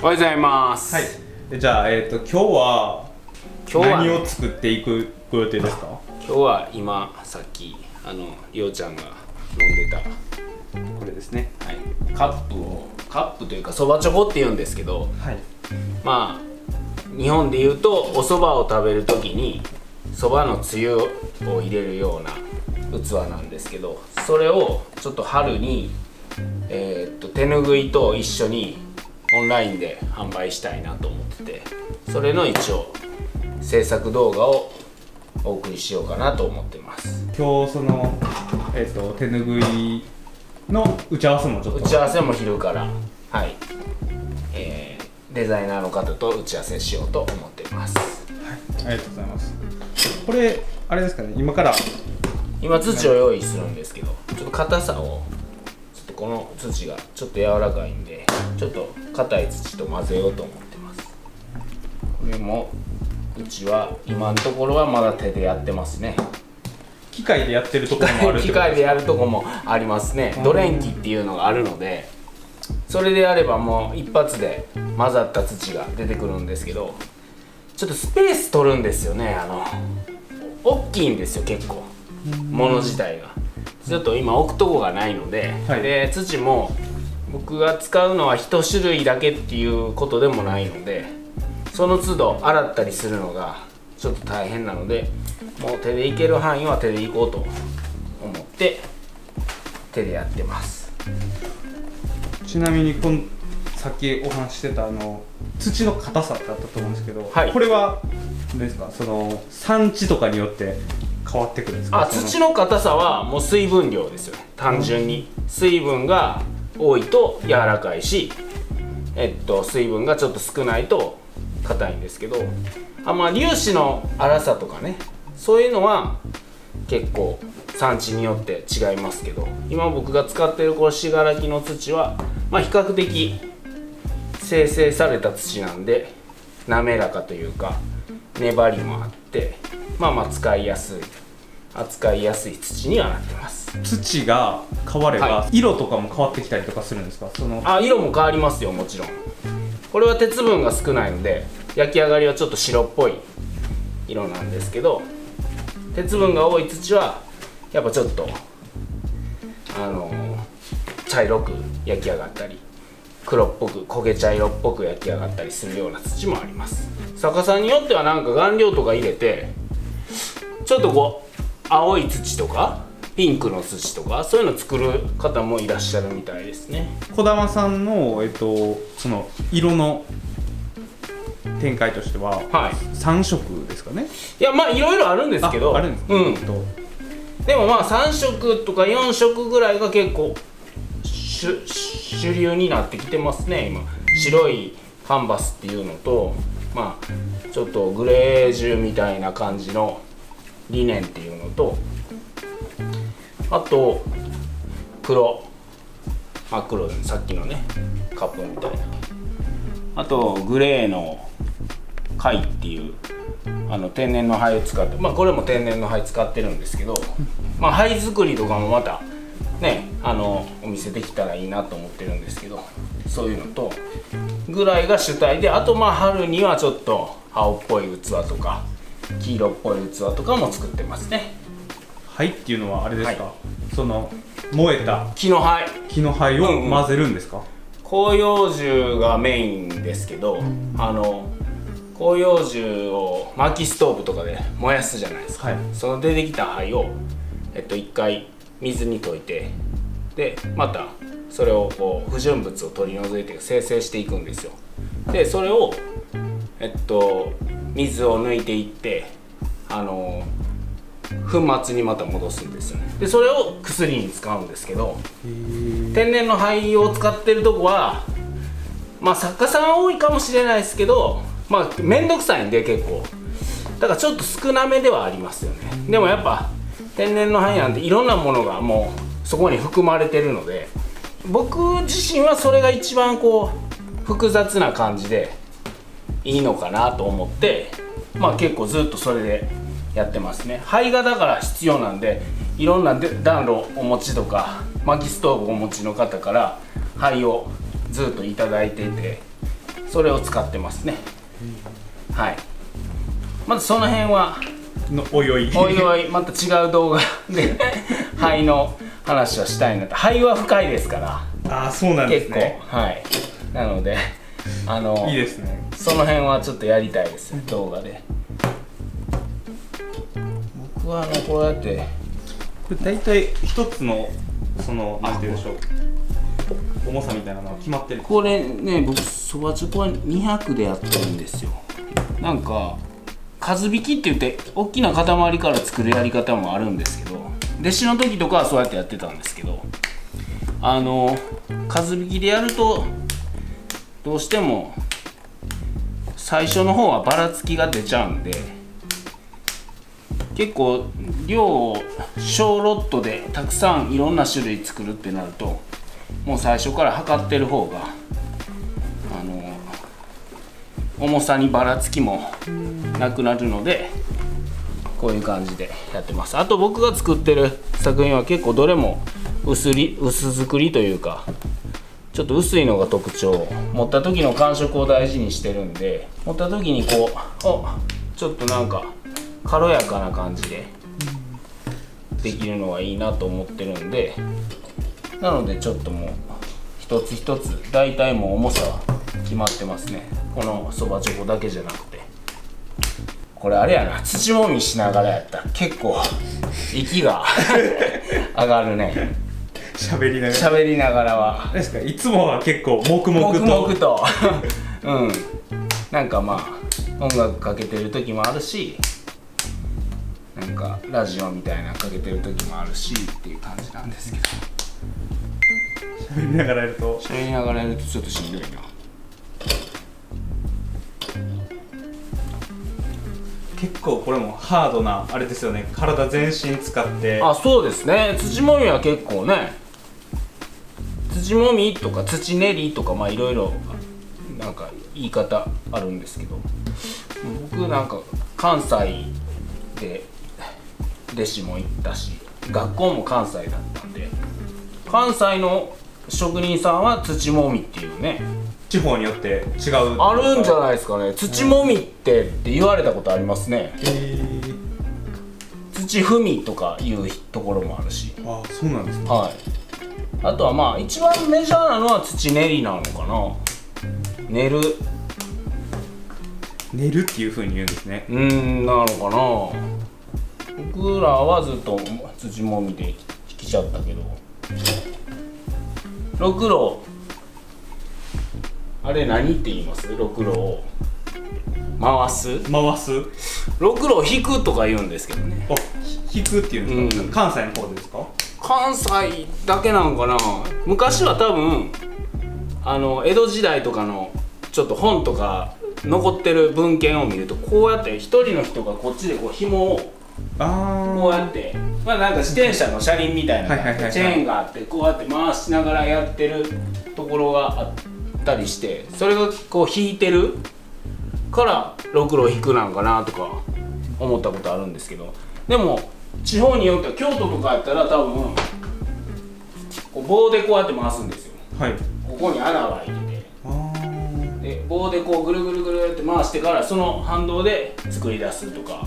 おはようございます。はい。じゃあ、今日は何を作っていくご予定ですか？今日は今さっきりょうちゃんが飲んでたこれですね。はい。カップというかそばチョコって言うんですけど、はい。まあ日本で言うとお蕎麦を食べるときに蕎麦のつゆを入れるような器なんですけど、それをちょっと春に手ぬぐいと一緒にオンラインで販売したいなと思ってて、それの一応制作動画をお送りしようかなと思ってます。今日その手ぬぐいの打ち合わせもちょっと打ち合わせも昼からはい、デザイナーの方と打ち合わせしようと思ってます。はい、ありがとうございます。これあれですかね、今土を用意するんですけど、ちょっと硬さをこの土がちょっと柔らかいんで、ちょっと硬い土と混ぜようと思ってます。これもうちは今のところはまだ手でやってますね。機械でやってるところもあるってことですか？機械でやるとこもありますね。ドレンキっていうのがあるので、それでやればもう一発で混ざった土が出てくるんですけど、ちょっとスペース取るんですよね。大きいんですよ、結構物自体が。ちょっと今置くとこがないので、はい、で土も僕が使うのは一種類だけっていうことでもないので、その都度洗ったりするのがちょっと大変なので、もう手でいける範囲は手でいこうと思って手でやってます。ちなみにさっきお話ししてた土の硬さってあったと思うんですけど、はい、これは何ですか、その産地とかによって変わってくるんですか？土の硬さはもう水分量ですよね。単純に水分が多いと柔らかいし、水分がちょっと少ないと硬いんですけど、粒子の粗さとかね、そういうのは結構産地によって違いますけど、今僕が使っているこの信楽の土は、比較的精製された土なんで滑らかというか粘りもあって、使いやすい扱いやすい土にはなってます。土が変われば、はい、色とかも変わってきたりとかするんですか？色も変わりますよ、もちろん。これは鉄分が少ないので焼き上がりはちょっと白っぽい色なんですけど、鉄分が多い土はやっぱちょっと茶色く焼き上がったり、黒っぽく焦げ茶色っぽく焼き上がったりするような土もあります。逆さによってはなんか顔料とか入れてちょっとこう青い土とかピンクの土とかそういうの作る方もいらっしゃるみたいですね。児玉さんの、その色の展開としては、はい、3色ですかね？いや、いろいろあるんですけど、あるんですか？でも3色とか4色ぐらいが結構主流になってきてますね。今白いカンバスっていうのと、ちょっとグレージュみたいな感じのリネンっていうのと、あと真っ黒でさっきのねカップみたいな、あとグレーの貝っていう天然の灰を使って、これも天然の灰使ってるんですけど、灰作りとかもまたねお見せできたらいいなと思ってるんですけど、そういうのとぐらいが主体で、あと春にはちょっと青っぽい器とか黄色っぽい器とかも作ってますね。灰っていうのはあれですか？はい、その燃えた木の灰を混ぜるんですか？広葉樹がメインですけど、広葉樹を薪ストーブとかで燃やすじゃないですか。はい、その出てきた灰を一回水に溶いて、でまたそれをこう不純物を取り除いて精製していくんですよ。でそれを水を抜いていって粉末にまた戻すんですよね。でそれを薬に使うんですけど、天然の灰を使ってるとこは作家さんは多いかもしれないですけど、面倒くさいんで結構だからちょっと少なめではありますよね。でもやっぱ天然の灰なんていろんなものがもうそこに含まれてるので、僕自身はそれが一番こう複雑な感じでいいのかなと思って、結構ずっとそれでやってますね。灰がだから必要なんで、いろんな暖炉お持ちとか薪ストーブお持ちの方から灰をずっといただいていて、それを使ってますね。はい。まずその辺はおいおいまた違う動画で肺の話はしたいなと。肺は深いですから。ああ、そうなんですね。結構、はい。なのでいいですね。その辺はちょっとやりたいです、動画で。僕はこうやってこれ大体一つのなんていうんでしょう、重さみたいなのは決まってる。これね、僕そばちょこは200でやってるんですよ。なんか数引きって言って大きな塊から作るやり方もあるんですけど、弟子の時とかはそうやってやってたんですけど、数引きでやるとどうしても最初の方はばらつきが出ちゃうんで、結構量を小ロットでたくさんいろんな種類作るってなると、もう最初から測ってる方が重さにばらつきもなくなるので、こういう感じでやってます。あと僕が作ってる作品は結構どれも薄作りというか、ちょっと薄いのが特徴。持った時の感触を大事にしてるんで、持った時にこうちょっとなんか軽やかな感じでできるのがいいなと思ってるんで、なのでちょっともう一つ一つ大体もう重さは決まってますね。このそばチョコだけじゃなくて、これあれやな、土もみしながらやったら結構息が上がるね。喋りながらはですか。いつもは結構黙々とうんなんかまあ音楽かけてる時もあるし、なんかラジオみたいなのかけてる時もあるしっていう感じなんですけど、喋りながらやるとちょっとしんどいな。結構これもハードなあれですよね。体全身使って。あ、そうですね。土もみは結構ね、土もみとか土練りとかまあいろいろなんか言い方あるんですけど、僕なんか関西で弟子も行ったし、学校も関西だったんで、関西の職人さんは土もみっていうね、地方によって違うあるんじゃないですかね。土もみって言われたことありますね。土踏みとかいうところもあるし。あ、そうなんですね。はい。あとはまあ一番メジャーなのは土練りなのかな。練るっていう風に言うんですね。なのかな。僕らはずっと土もみで来ちゃったけど、ろくろあれ何って言います？ろくろを回すろくろを引くとか言うんですけどね。あ、引くっていうんですか、関西の方ですか？関西だけなのかな。昔は多分江戸時代とかのちょっと本とか残ってる文献を見ると、こうやって一人の人がこっちでこう紐をこうやって、まあなんか自転車の車輪みたいなチェーンがあって、こうやって回しながらやってるところがあったりして、それがこう引いてるからろくろ引くなんかなとか思ったことあるんですけど、でも地方によっては京都とかやったら多分こう棒でこうやって回すんですよ。はい。ここに穴が開いてて、で棒でこうぐるぐるぐるって回してからその反動で作り出すとか、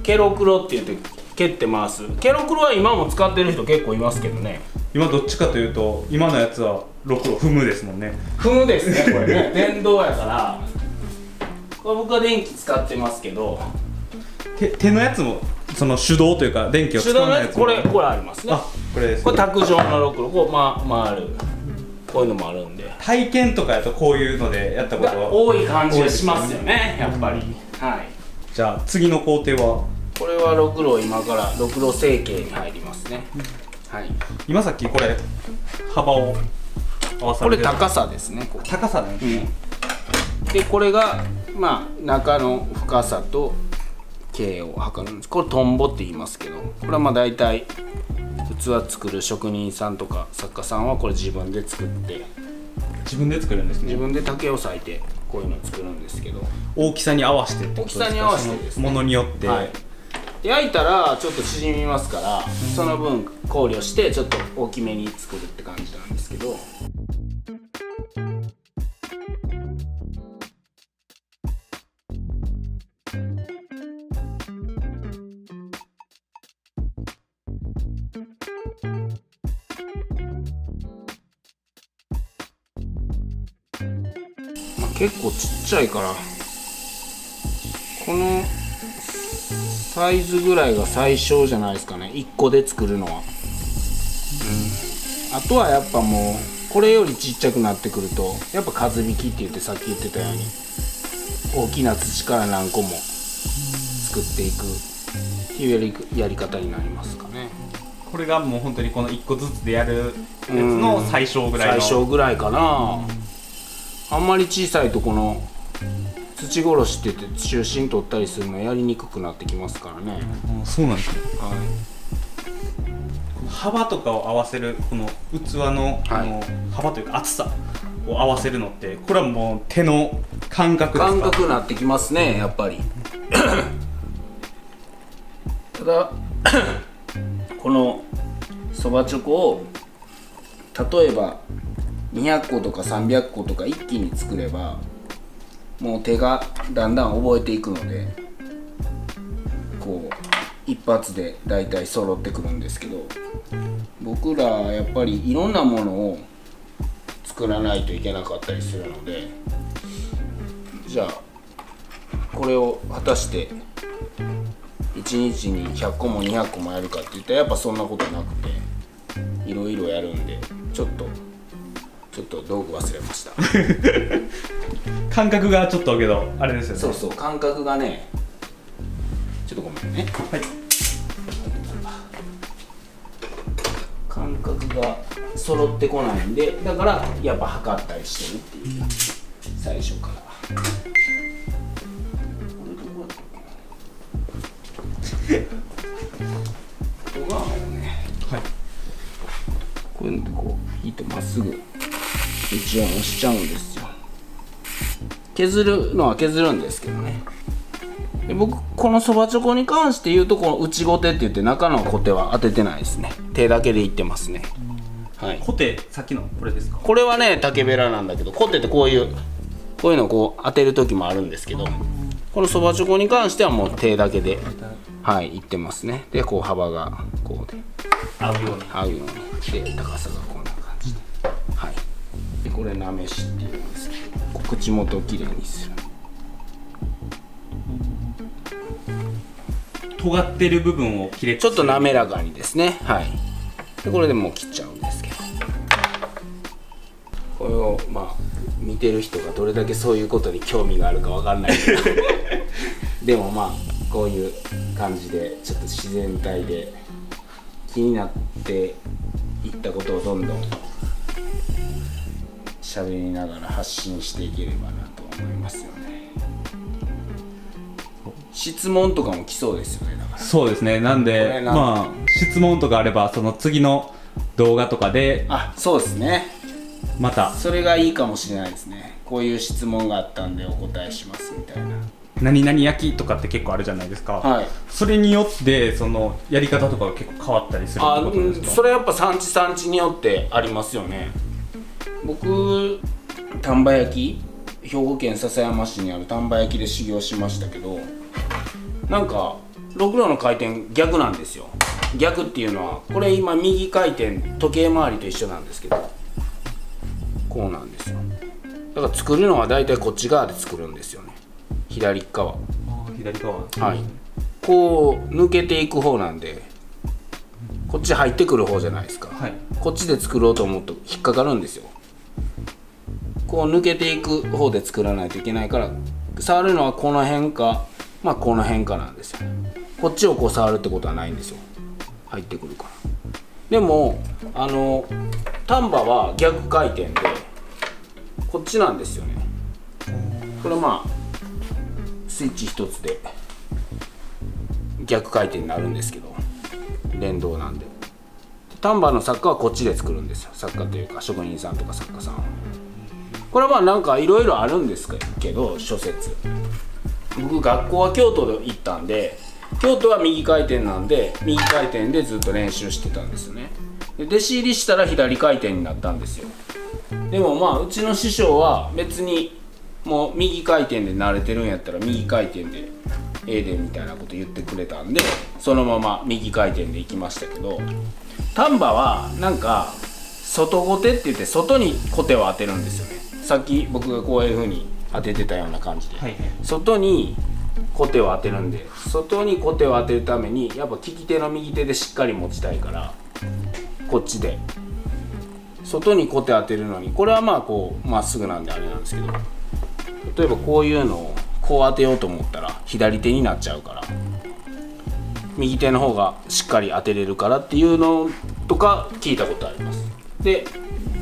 ケロクロって言って蹴って回す。ケロクロは今も使ってる人結構いますけどね。今どっちかというと今のやつはろくろ踏むですもんね。踏むですね、これね。電動やから。これ僕は電気使ってますけど、手のやつもその手動というか電気を使わないやつも。これありますね。あ、これですね。これ卓上のろくろ、こう回る、こういうのもあるんで。体験とかやとこういうのでやったことは多い感じがしますよね、やっぱり。はい。じゃあ次の工程は、これはろくろ、今からろくろ成形に入りますね。はい。今さっきこれ幅を合わされてる。これ高さですね。高さなんですね。でこれがまあ中の深さと径を測るんです。これトンボって言いますけど、これはまあ大体器作る職人さんとか作家さんはこれ自分で作って、自分で作るんですね。自分で竹を裂いてこういうのを作るんですけど、大きさに合わせてってことですか？大きさに合わせてですね、ものによって、はい、焼いたらちょっと縮みますから、その分考慮してちょっと大きめに作るって感じなんですけど、結構ちっちゃいから、このサイズぐらいが最小じゃないですかね、1個で作るのは。あとはやっぱもうこれよりちっちゃくなってくると、やっぱ数引きって言って、さっき言ってたように大きな土から何個も作っていくっていうやり方になりますかね。これがもう本当にこの1個ずつでやるやつの最小ぐらいの、最小ぐらいかな。あんまり小さいとこの土殺しって言って中心取ったりするのやりにくくなってきますからね。そうなんですね。はい、幅とかを合わせる、この器の、幅というか厚さを合わせるのって、これはもう手の感覚ですか？感覚になってきますね、やっぱりただこのそばチョコを例えば200個とか300個とか一気に作れば、もう手がだんだん覚えていくので、こう一発でだいたい揃ってくるんですけど、僕らやっぱりいろんなものを作らないといけなかったりするので、じゃあこれを果たして1日に100個も200個もやるかって言ったら、やっぱそんなことなくて、いろいろやるんで、ちょっと道具忘れました感覚がちょっとけどあれですよね。そうそう、感覚がね、ちょっとごめんね。はい。感覚が揃ってこないんで、だからやっぱ測ったりしてるっていう、最初から。ここがね、はい、こういうのでこう引いてまっすぐ一応押しちゃうんですよ。削るのは削るんですけどね。で僕このそばチョコに関して言うと、この内ゴテって言って中のコテは当ててないですね。手だけでいってますね。はい。コテ、さっきのこれですか？これはね竹べらなんだけど、コテってこういうのをこう当てる時もあるんですけど、このそばチョコに関してはもう手だけで、はい、いってますね。でこう幅がこうで合うようにで高さがこんな感じで、はい。でこれなめしっていうんですけど、口元をきれいにする。尖ってる部分を切れちょっと滑らかにですね。はい。でこれでもう切っちゃうんですけど、これをまあ見てる人がどれだけそういうことに興味があるかわかんないけどでもまあこういう感じでちょっと自然体で気になっていったことをどんどん喋りながら発信していければなと思いますよね。質問とかも来そうですよね。だからそうですね。なんでまあ質問とかあれば、その次の動画とかで、そうですね、またそれがいいかもしれないですね。こういう質問があったんでお答えしますみたいな。何々焼きとかって結構あるじゃないですか。はい。それによってそのやり方とかが結構変わったりするってことですか？それはやっぱ産地によってありますよね。僕丹波焼き、兵庫県篠山市にある丹波焼きで修行しましたけど、なんかろくろの回転逆なんですよ。逆っていうのは、これ今右回転時計回りと一緒なんですけど、こうなんですよ。だから作るのはだいたいこっち側で作るんですよね。左側。左側。はい。こう抜けていく方なんで、こっち入ってくる方じゃないですか。はい。こっちで作ろうと思うと引っかかるんですよ。こう抜けていく方で作らないといけないから、触るのはこの辺か、まあこの辺かなんですよね。こっちをこう触るってことはないんですよ。入ってくるから。でも丹波は逆回転でこっちなんですよね。これまあスイッチ一つで逆回転になるんですけど、連動なんで。丹波の作家はこっちで作るんですよ。作家というか職人さんとか作家さんは。これはまあなんかいろいろあるんですけど、諸説。僕学校は京都で行ったんで、京都は右回転なんで右回転でずっと練習してたんですよね。で弟子入りしたら左回転になったんですよ。でもまあうちの師匠は別にもう右回転で慣れてるんやったら右回転でええでみたいなこと言ってくれたんで、そのまま右回転で行きましたけど、丹波はなんか外ゴテって言って外にコテを当てるんですよね。さっき僕がこういう風に当ててたような感じで、はいはい、外にコテを当てるんで、外にコテを当てるためにやっぱ利き手の右手でしっかり持ちたいから、こっちで外にコテ当てるのに、これはまあこうまっすぐなんであれなんですけど、例えばこういうのをこう当てようと思ったら左手になっちゃうから、右手の方がしっかり当てれるからっていうのとか聞いたことあります。で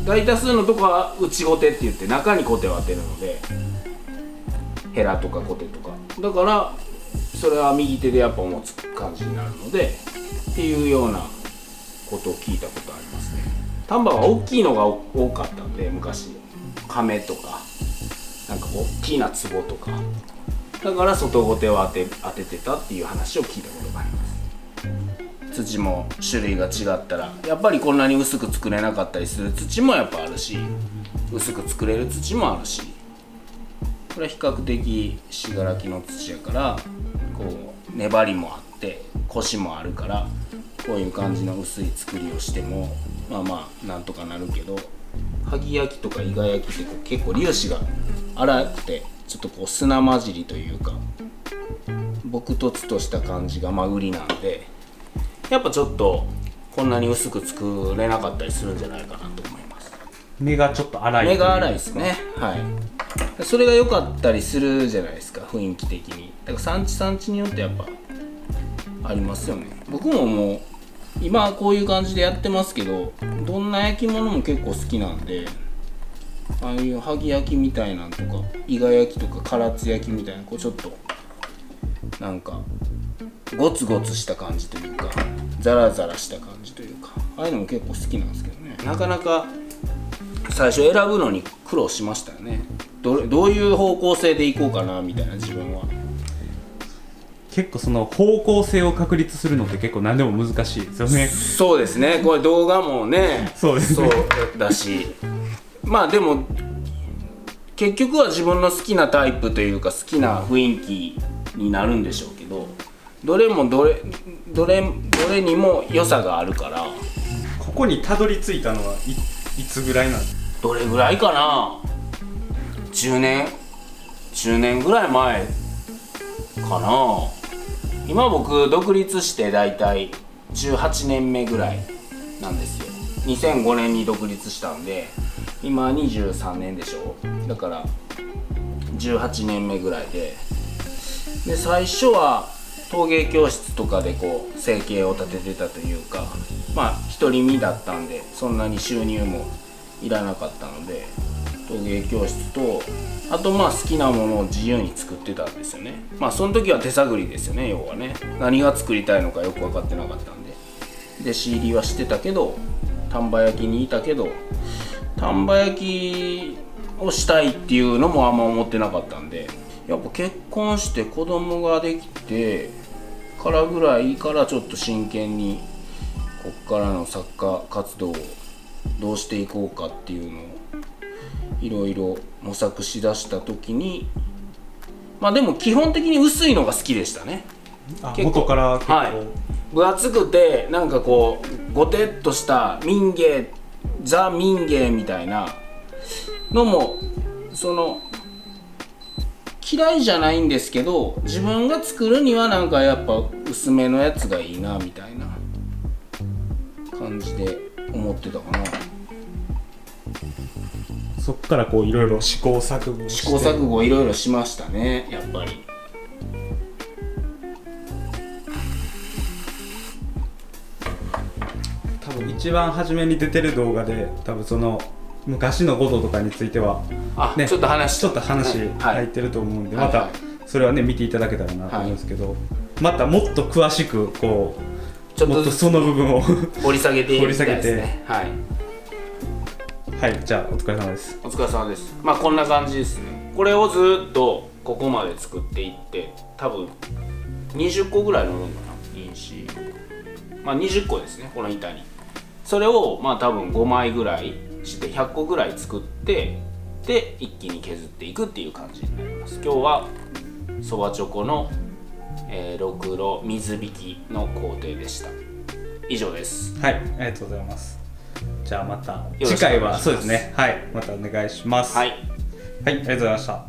大多数のとこは内コテって言って中にコテを当てるので、ヘラとかコテとかだから、それは右手でやっぱ持つ感じになるのでっていうようなことを聞いたことありますね。丹波は大きいのが多かったんで、昔亀とかなんか大きな壺とか、だから外コテを当ててたっていう話を聞いたことがあります。土も種類が違ったらやっぱりこんなに薄く作れなかったりする土もやっぱあるし、薄く作れる土もあるし、これは比較的信楽の土やから、こう粘りもあってコシもあるから、こういう感じの薄い作りをしてもまあまあなんとかなるけど、萩焼きとか伊賀焼きってこう結構粒子が粗くてちょっとこう砂混じりというか朴突とした感じが売りなんで、やっぱちょっとこんなに薄く作れなかったりするんじゃないかなと思います。目がちょっと粗い。目が粗いですね。はい。それが良かったりするじゃないですか、雰囲気的に。だから産地によってやっぱありますよね。僕ももう今こういう感じでやってますけど、どんな焼き物も結構好きなんで、ああいう萩焼きみたいなんとか伊賀焼きとか唐津焼きみたいな、こうちょっとなんかゴツゴツした感じというかザラザラした感じというか、ああいうのも結構好きなんですけどね。なかなか最初選ぶのに苦労しましたよね。どういう方向性でいこうかなみたいな。自分は結構その方向性を確立するのって結構何でも難しいですよね。そうですね。これ動画もねそうですね、そうだし、まあでも結局は自分の好きなタイプというか好きな雰囲気になるんでしょうけど、どれにも良さがあるから。ここにたどり着いたのはいつぐらいなんですか？どれぐらいかな、10年ぐらい前かな。今僕独立してだいたい18年目ぐらいなんですよ。2005年に独立したんで今23年でしょ。だから18年目ぐらいで、最初は陶芸教室とかでこう生計を立ててたというか、まあ独り身だったんでそんなに収入もいらなかったので、陶芸教室とあとまあ好きなものを自由に作ってたんですよね。まあその時は手探りですよね。要はね、何が作りたいのかよく分かってなかったんで、弟子入りはしてたけど、丹波焼きにいたけど丹波焼きをしたいっていうのもあんま思ってなかったんで、やっぱ結婚して子供ができてからぐらいからちょっと真剣にこっからの作家活動をどうしていこうかっていうのをいろいろ模索しだした時に、まあでも基本的に薄いのが好きでしたね。元から結構、はい、分厚くてなんかこうゴテッとした民芸ザ民芸みたいなのもその嫌いじゃないんですけど、自分が作るにはなんかやっぱ薄めのやつがいいなみたいな感じで思ってたかな。そっからこういろいろ試行錯誤いろいろしましたね。やっぱり多分一番初めに出てる動画で多分その昔のこととかについては、ね、ちょっと話入ってると思うんで、またそれはね見ていただけたらなと思うんですけど、またもっと詳しくこうちょっともっとその部分を掘り下げていきたいですね。はい、じゃあお疲れ様です。お疲れ様です。まあこんな感じですね。これをずっとここまで作っていって多分20個ぐらい乗るのかな、印紙。まあ20個ですね、この板に。それをまあ多分5枚ぐらいして100個ぐらい作って、で一気に削っていくっていう感じになります。今日はそばチョコの、ろくろ水引きの工程でした。以上です。はい、ありがとうございます。じゃあまた次回はそうですね、はい、またお願いします。はい、はい、ありがとうございました。